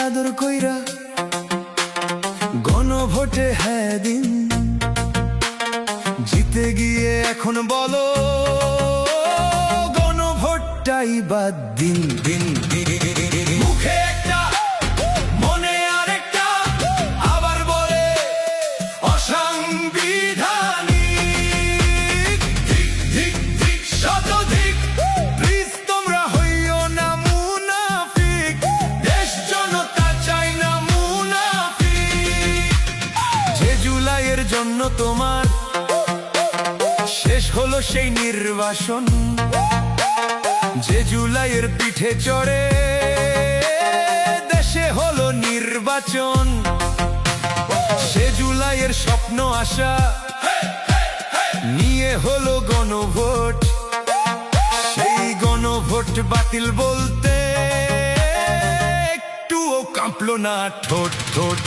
আদর কইরা গণভোটে হ্যাঁ দিন, জিতে গিয়ে এখন বলো গণভোটটাই বাদ দিন। দিন মুখে একটা মনে আরেকটা, আবার বলে অসাংবিধানিক। ধিক ধিক ধিক শতধিক, প্লিজ তোমরা হইও না মুনাফিক, দেশ জনতা চাই না মুনাফিক। যে জুলাইয়ের জন্য তোমার শেষ হলো সেই নির্বাসন, যে জুলাইয়ের পিঠে চড়ে দেশে হলো নির্বাচন, সে জুলাইয়ের স্বপ্ন আশা নিয়ে হলো গণভোট। সেই গণভোট বাতিল বলতে একটুও কাঁপলো না ঠোঁট ঠোঁট।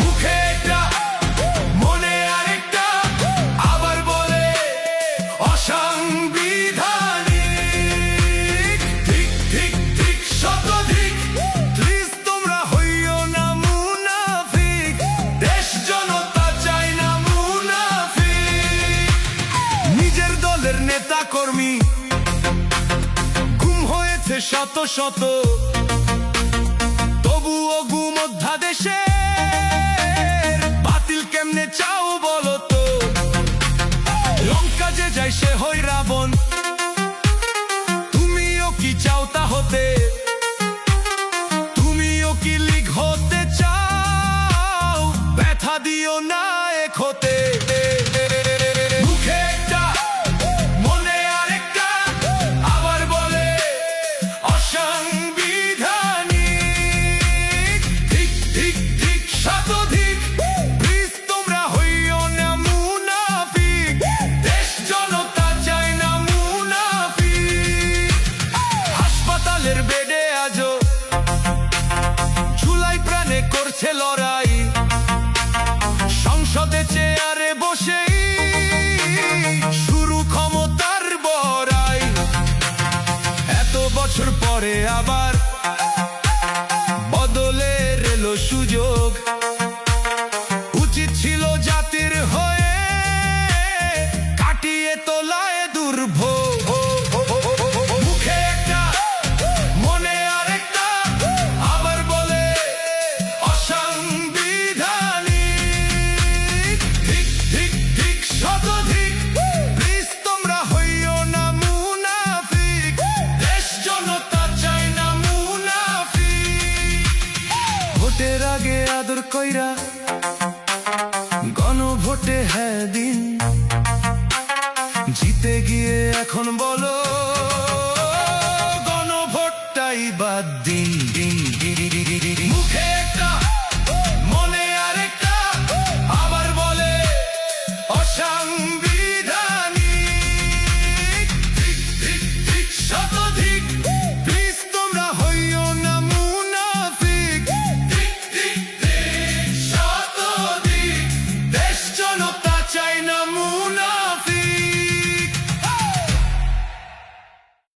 মুখে একটা মনে আরেকটা, আবার বলে অসাংবিধানিক। ধিক ধিক ধিক শতধিক, প্লিজ তোমরা হইও না মুনাফিক, দেশ জনতা চাই না মুনাফিক। নিজের দলের নেতা কর্মী গুম হয়েছে শত শত, তবুও গুম অধ্যাদেশে বাতিল কেমনে চাও বলো তো? লঙ্কা যে যায় সে হয় রাবণ, তুমিও কি চাও তা হতে? তুমিও কি লীগ হতে চাও? ব্যথা দিও না এক হতে। মুখে একটা মনে আরেকটা, আবার বলে অসাংবিধানিক। ধিক ধিক ধিক শতধিক, প্লিজ তোমরা হইও না মুনাফিক, দেশ জনতা চাই না মুনাফিক। হাসপাতালের বেডে আজও জুলাই প্রাণে করছে লড়াই, সংসদে চেয়ারে বসেই শুরু ক্ষমতার বড়াই। এত বছর পরে আবার বদলের এলো সুযোগ, উচিত ছিল জাতির হয়ে কাটিয়ে তোলায় দুর্ভোগ। মুখে একটা মনে আরেকটা, আবার বলে অসাংবিধানিক। ধিক ধিক ধিক শতধিক, প্লিজ তোমরা হইও না মুনাফিক, দেশ জনতা চাই না মুনাফিক। ভোটের আগে আদর কইরা